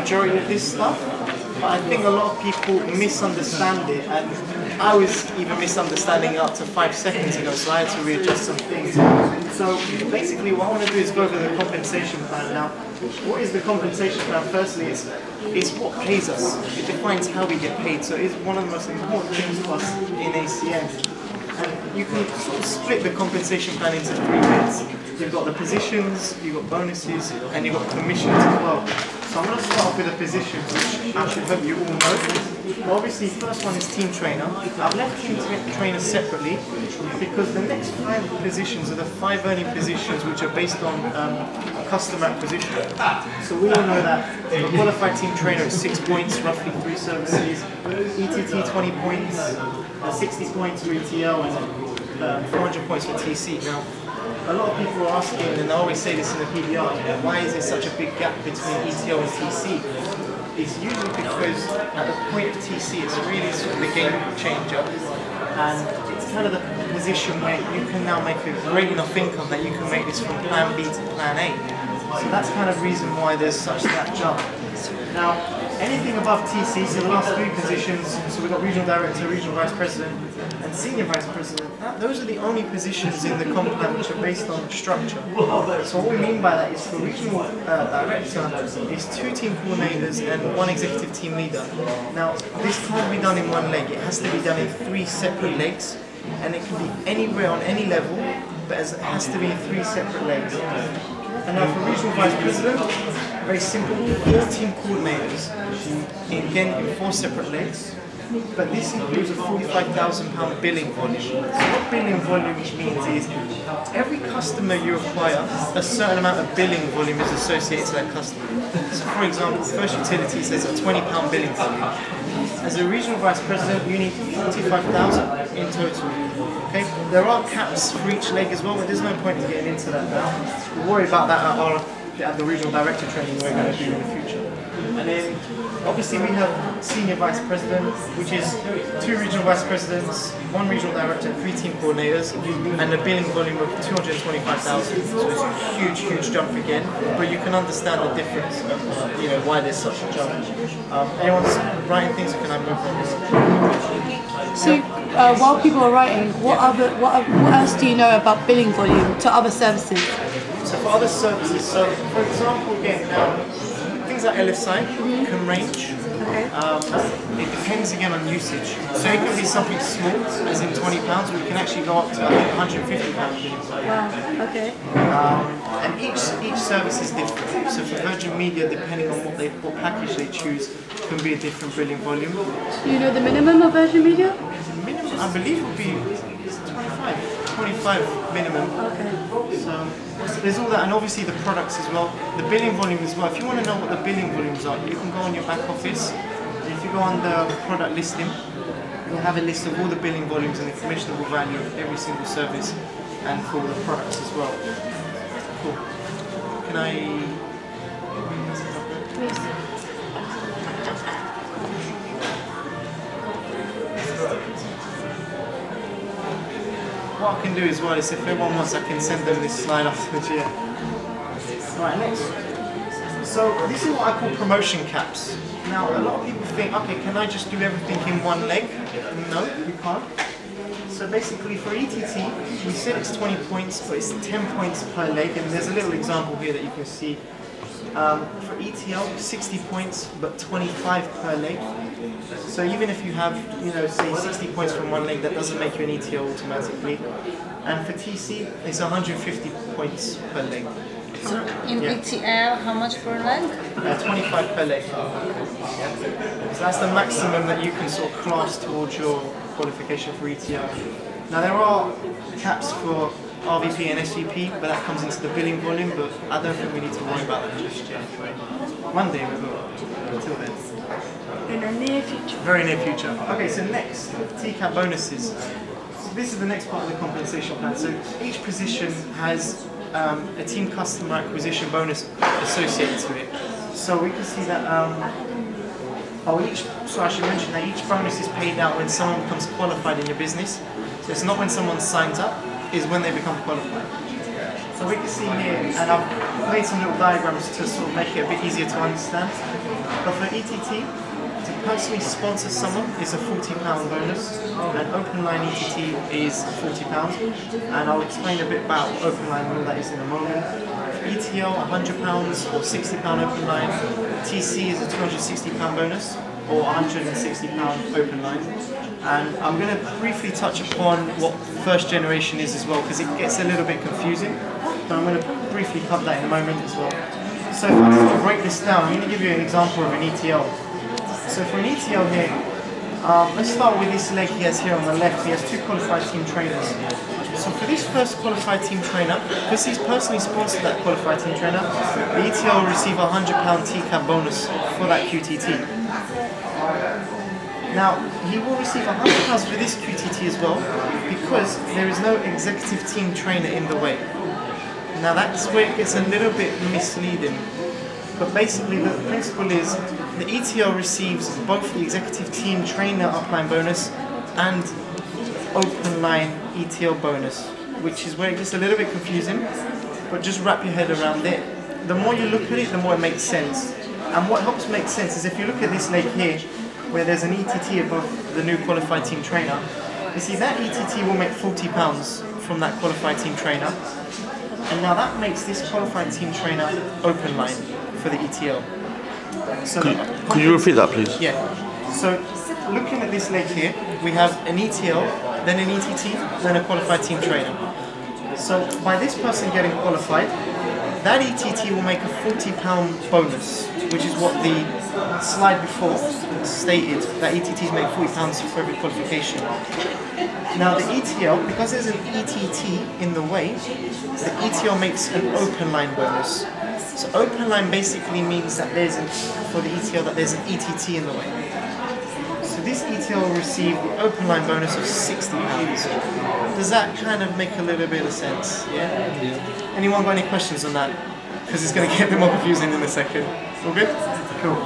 majority of this stuff, but I think a lot of people misunderstand it, and I was even misunderstanding it up to 5 seconds ago, so I had to readjust some things. So basically what I want to do is go over the compensation plan. Now, what is the compensation plan? Firstly, it's what pays us. It defines how we get paid, so it's one of the most important things to us in ACN. And you can sort of split the compensation plan into 3 bits. You've got the positions, you've got bonuses, and you've got commissions as well. So I'm going to start off with the positions, which I should hope you all know. Obviously, first one is team trainer. I've left team trainer separately because the next 5 positions are the 5 earning positions which are based on customer acquisition. So we all know that a qualified team trainer is 6 points, roughly 3 services, ETT 20 points, 60 points for ETL, and 400 points for TC. Now, a lot of people are asking, and I always say this in the PDR, why is there such a big gap between ETL and TC? It's usually because at the point of TC, it's really sort of the game changer, and it's kind of the position where you can now make a great enough income that you can make this from plan B to plan A. So that's kind of reason why there's such that jump. Now, anything above TC, so the last 3 positions, so we've got regional director, regional vice president, and senior vice president, those are the only positions in the comp plan which are based on structure. So what we mean by that is for regional director, it's 2 team coordinators and 1 executive team leader. Now, this can't be done in 1 leg, it has to be done in 3 separate legs, and it can be anywhere on any level, but it has to be in 3 separate legs. And now for regional vice president, very simple, 4 team coordinators, again in 4 separate legs, but this includes a £45,000 billing volume. So what billing volume means is, every customer you acquire, a certain amount of billing volume is associated to that customer. So for example, First Utilities, there's a £20 billing volume. As a regional vice president, you need 45,000 in total. Okay, there are caps for each leg as well, but there's no point in getting into that now. We'll worry about that at the regional director training we're going to do in the future. And then obviously we have senior vice president, which is 2 regional vice presidents, 1 regional director, 3 team coordinators, and a billing volume of 225,000. So it's a huge, huge jump again, but you can understand the difference of why there's such a jump. Anyone's writing things, or can I move on? So while people are writing, what else do you know about billing volume to other services? So for other services, so for example, again, things like LSI can range. Okay. It depends again on usage. So it can be something small, as in £20, or it can actually go up to £150. Wow. Okay. And each service is different. So for Virgin Media, depending on what package they choose, can be a different billing volume. Do you know the minimum of Virgin Media? The minimum, I believe, would be 25 minimum. Okay. So there's all that, and obviously the products as well. The billing volume as well. If you want to know what the billing volumes are, you can go on your back office. And if you go on the product listing, you'll have a list of all the billing volumes and the commissionable value of every single service, and for all the products as well. Cool. Can I? Yes. What I can do as well is, if everyone wants, I can send them this slide afterwards. Yeah. Right, next. So this is what I call promotion caps. Now, a lot of people think, okay, can I just do everything in 1 leg? No, you can't. So basically for ETT, we said it's 20 points, but it's 10 points per leg, and there's a little example here that you can see. For ETL, 60 points, but 25 per leg. So even if you have, say 60 points from 1 leg, that doesn't make you an ETL automatically. And for TC, it's 150 points per leg. So in ETL, how much per leg? 25 per leg. So that's the maximum that you can sort of class towards your qualification for ETL. Now there are caps for RVP and SVP, but that comes into the billing volume, but I don't think we need to worry about that just yet. One day we will, until then. In the near future. Very near future. Okay, so next, TCAP bonuses. So this is the next part of the compensation plan. So each position has a team customer acquisition bonus associated to it. So we can see that, so I should mention that each bonus is paid out when someone becomes qualified in your business. So it's not when someone signs up, it's when they become qualified. So we can see here, and I've made some little diagrams to sort of make it a bit easier to understand. But for ETT, to personally sponsor someone is a £40 bonus, and open line ETT is £40, and I'll explain a bit about open line and all that is in a moment. ETL £100 or £60 open line, TC is a £260 bonus or £160 open line. And I'm going to briefly touch upon what first generation is as well, because it gets a little bit confusing, but I'm going to briefly cover that in a moment as well. So if I sort of break this down, I'm going to give you an example of an ETL. So for an ETL here, let's start with this leg he has here on the left. He has 2 qualified team trainers. So for this first qualified team trainer, because he's personally sponsored that qualified team trainer, the ETL will receive a £100 TCAP bonus for that QTT. Now, he will receive £100 for this QTT as well, because there is no executive team trainer in the way. Now that's where it gets a little bit misleading. But basically the principle is the ETL receives both the executive team trainer upline bonus and open line ETL bonus, which is where it gets a little bit confusing, but just wrap your head around it. The more you look at it, the more it makes sense. And what helps make sense is if you look at this leg here, where there's an ETT above the new qualified team trainer, you see that ETT will make £40 from that qualified team trainer, and now that makes this qualified team trainer open line for the ETL. So could you repeat that, please? Yeah. So looking at this leg here, we have an ETL, then an ETT, then a qualified team trainer. So by this person getting qualified, that ETT will make a £40 bonus, which is what the slide before stated, that ETTs make £40 for every qualification. Now the ETL, because there's an ETT in the way, the ETL makes an open line bonus. So open line basically means that for the ETL that there's an ETT in the way. So this ETL will receive the open line bonus of £60. Does that kind of make a little bit of sense? Yeah? Anyone got any questions on that? Because it's going to get a bit more confusing in a second. All good? Cool.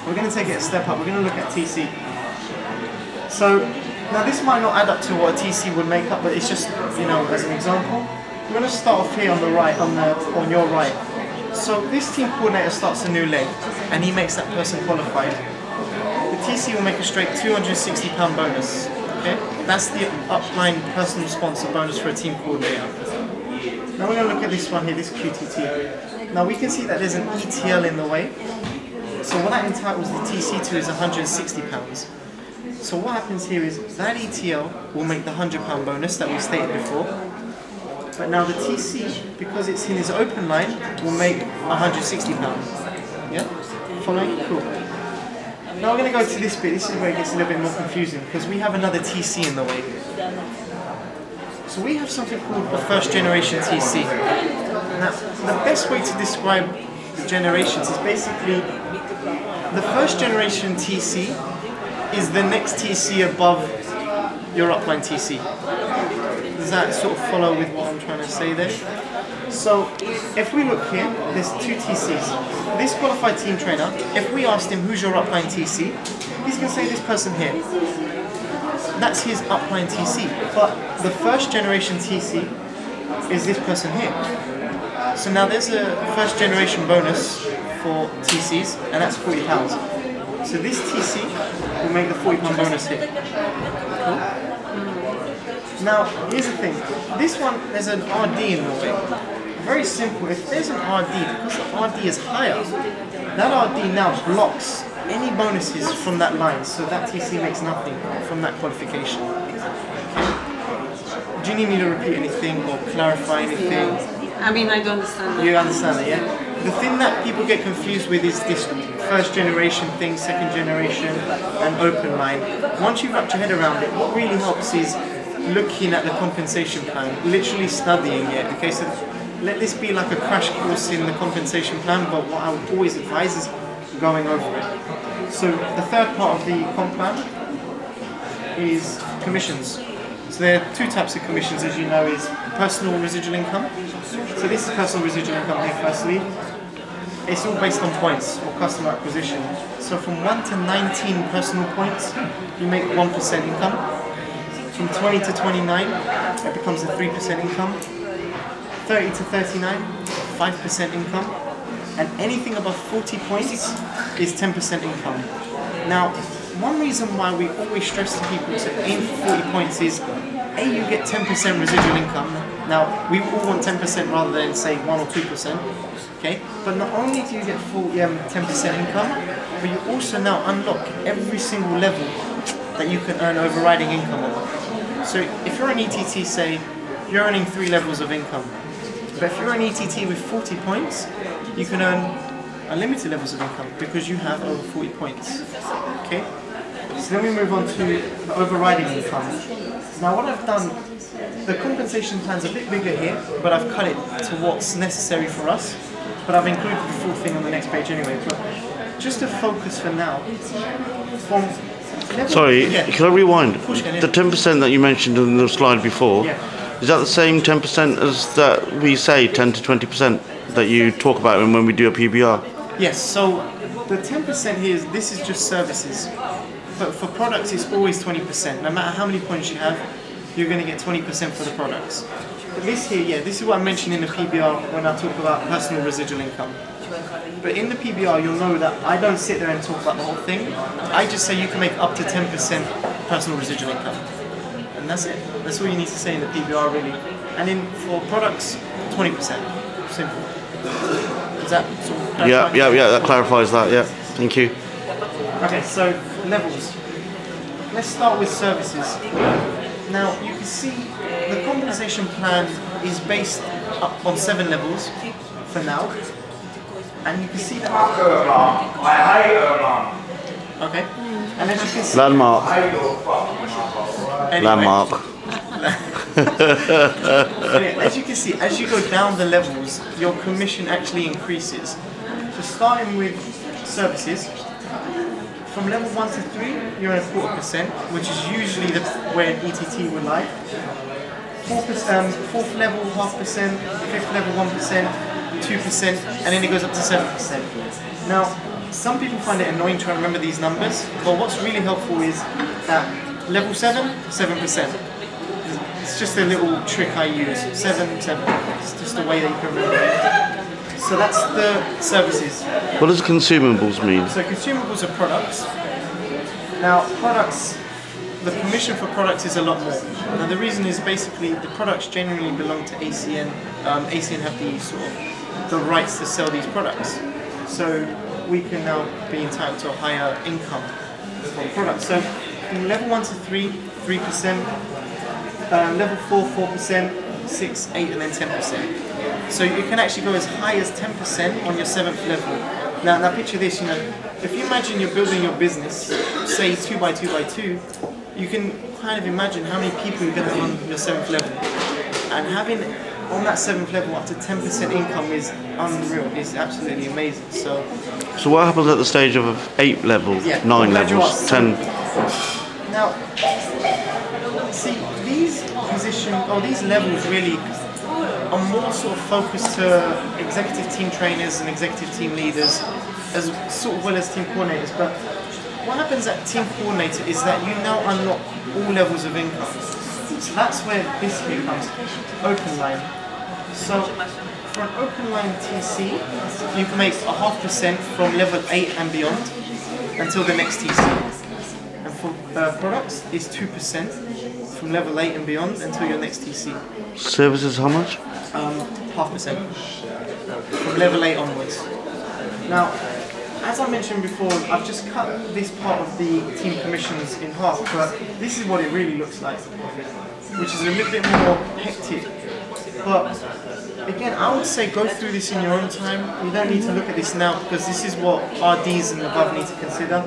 We're going to take it a step up. We're going to look at TC. So now this might not add up to what a TC would make up, but it's just, you know, as an example. We're going to start off here on the right, on your right. So this team coordinator starts a new leg, and he makes that person qualified. The TC will make a straight £260 bonus. Okay, that's the upline personal sponsor bonus for a team coordinator. Now we're going to look at this one here, this QTT. Now we can see that there's an ETL in the way. So what that entitles the TC to is £160. So what happens here is that ETL will make the £100 bonus that we stated before. But now the TC, because it's in his open line, will make £160. Yeah? Following? Cool. Now we're going to go to this bit. This is where it gets a little bit more confusing, because we have another TC in the way. So we have something called a first generation TC. Now, the best way to describe the generations is basically the first generation TC is the next TC above your upline TC. Does that sort of follow with what I'm trying to say there? So if we look here, there's 2 TCs. This qualified team trainer, if we asked him who's your upline TC, he's going to say this person here. That's his upline TC. But the first generation TC is this person here. So now there's a first generation bonus for TCs, and that's £40. So this TC will make the £40 bonus here. Cool. Now, here's the thing. This one, there's an RD in the way. Very simple. If there's an RD, because the RD is higher, that RD now blocks any bonuses from that line, so that TC makes nothing from that qualification. Okay. Do you need me to repeat anything or clarify anything? I mean, I don't understand that. You understand that, yeah? The thing that people get confused with is this first generation thing, second generation, and open line. Once you've wrapped your head around it, what really helps is looking at the compensation plan, literally studying it. Okay, so let this be like a crash course in the compensation plan, but what I would always advise is going over it. So the third part of the comp plan is commissions. So there are 2 types of commissions, as you know, is personal residual income. So this is personal residual income here firstly. It's all based on points or customer acquisition. So from 1 to 19 personal points, you make 1% income. From 20 to 29, it becomes a 3% income. 30 to 39, 5% income, and anything above 40 points is 10% income. Now, one reason why we always stress to people to aim for 40 points is, A, you get 10% residual income. Now, we all want 10% rather than say 1 or 2%, okay? But not only do you get full 10% income, but you also now unlock every single level that you can earn overriding income on. So if you're an ETT, say, you're earning 3 levels of income. But if you're an ETT with 40 points, you can earn unlimited levels of income because you have over 40 points, okay? So then we move on to the overriding income. Now what I've done, the compensation plan's a bit bigger here, but I've cut it to what's necessary for us. But I've included the full thing on the next page anyway. But just to focus for now, from level, Sorry, can I rewind? Of course you can, yeah. The 10% that you mentioned in the slide before, is that the same 10% as that we say, 10 to 20% that you talk about when we do a PBR? Yes, so the 10% here, this is just services. But for products, it's always 20%. No matter how many points you have, you're going to get 20% for the products. But this here, yeah, this is what I mentioned in the PBR when I talk about personal residual income. But in the PBR, you'll know that I don't sit there and talk about the whole thing. I just say you can make up to 10% personal residual income. And that's it. That's all you need to say in the PBR, really. And in for products, 20%. Simple. Is that sort of Yeah, that clarifies that, yeah. Thank you. Okay, so levels. Let's start with services. Now, you can see the compensation plan is based up on 7 levels for now. And you can see that. Okay. And as you can see. Landmark. Anyway, Landmark. Anyway, as you can see, as you go down the levels, your commission actually increases. So starting with services, from level 1 to 3, you're at 0.25%, which is usually where an ETT would lie. Fourth level, 0.5%, fifth level, 1%, 2%, and then it goes up to 7%. Now, some people find it annoying trying to remember these numbers, but what's really helpful is that level 7, 7%. It's just a little trick I use. 7, 7. It's just a way that you can remember it. So that's the services. What does consumables mean? So consumables are products. Now products, the commission for products is a lot more. Now the reason is basically the products generally belong to ACN. ACN have the rights to sell these products. So we can now be entitled to a higher income for the products. So from level 1 to 3, 3%. Level 4, 4%, 6, 8, and then 10%. So you can actually go as high as 10% on your 7th level. Now picture this, if you imagine you're building your business, say 2 by 2 by 2, you can kind of imagine how many people you're going to have on your 7th level. And having on that 7th level up to 10% income is unreal, it's absolutely amazing. So what happens at the stage of 8 levels, 9 levels, 10? Now, see, these levels really are more sort of focused to executive team trainers and executive team leaders, as sort of well as team coordinators. But what happens at team coordinator is that you now unlock all levels of income. So that's where this here comes, open line. So for an open line TC, you can make 0.5% from level 8 and beyond until the next TC. And for products, it's 2%. From level 8 and beyond until your next TC. Services how much? 0.5%. From level 8 onwards. Now, as I mentioned before, I've just cut this part of the team commissions in half, but this is what it really looks like, which is a little bit more hectic. But again, I would say go through this in your own time. You don't need to look at this now because this is what RDs and above need to consider.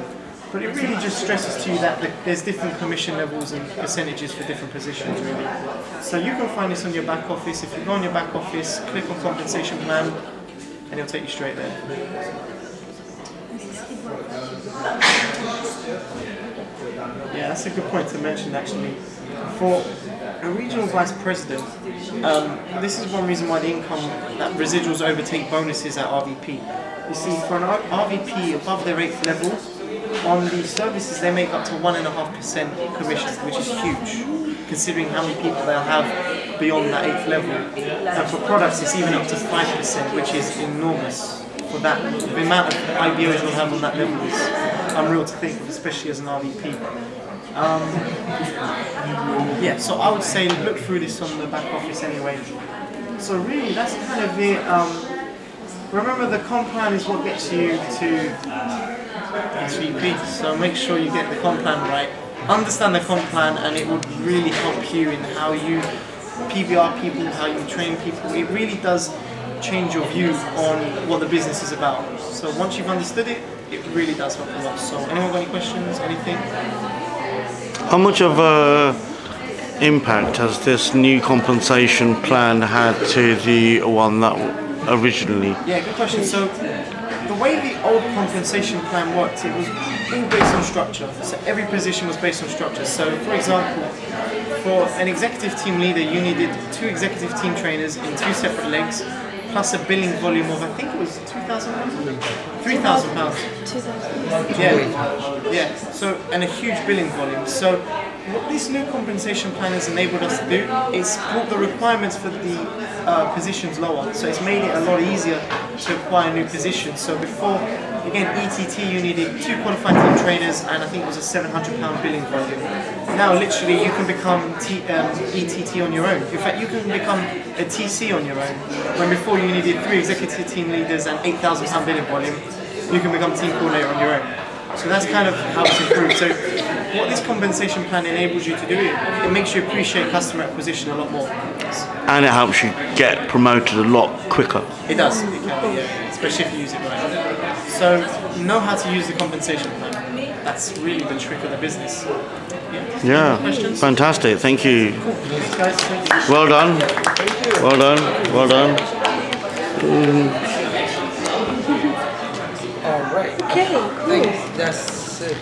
But it really just stresses to you that there's different commission levels and percentages for different positions, really. So you can find this on your back office. If you go on your back office, click on compensation plan, and it'll take you straight there. Yeah, that's a good point to mention, actually. For a regional vice president, this is one reason why the income, that residuals overtake bonuses at RVP. You see, for an RVP above their 8th level, on the services they make up to 1.5% commission, which is huge, considering how many people they'll have beyond that 8th level. And for products, it's even up to 5%, which is enormous. For that, the amount of IBOs you'll have on that level is unreal to think of, especially as an RVP. Yeah, so I would say look through this on the back office anyway. So really, that's kind of it. Remember, the comp plan is what gets you to SVP, so make sure you get the comp plan right. Understand the comp plan, and it would really help you in how you PBR people, how you train people. It really does change your view on what the business is about. So once you've understood it, it really does help a lot. So anyone got any questions, anything? How much of a impact has this new compensation plan had to the one that originally? Yeah, good question. So the way the old compensation plan worked, it was all based on structure. So every position was based on structure. So for example, for an executive team leader, you needed 2 executive team trainers in 2 separate legs, plus a billing volume of, I think it was £2,000? £3,000. 2000. Yeah. So, and a huge billing volume. So what this new compensation plan has enabled us to do is brought the requirements for the positions lower. So it's made it a lot easier to acquire new positions. So before, again, ETT, you needed 2 qualified team trainers, and I think it was a £700 billing volume. Now, literally, you can become ETT on your own. In fact, you can become a TC on your own. When before you needed 3 executive team leaders and £8,000 billing volume, you can become team coordinator on your own. So that's kind of how it's improved. So what this compensation plan enables you to do, it makes you appreciate customer acquisition a lot more. And it helps you get promoted a lot quicker. It does, it can, yeah, especially if you use it right. So know how to use the compensation plan. That's really the trick of the business. Yeah, questions? fantastic. Thank you. Thanks, guys. Thank you. Well done. Well done. Well done. All right. Okay, I cool. think that's it.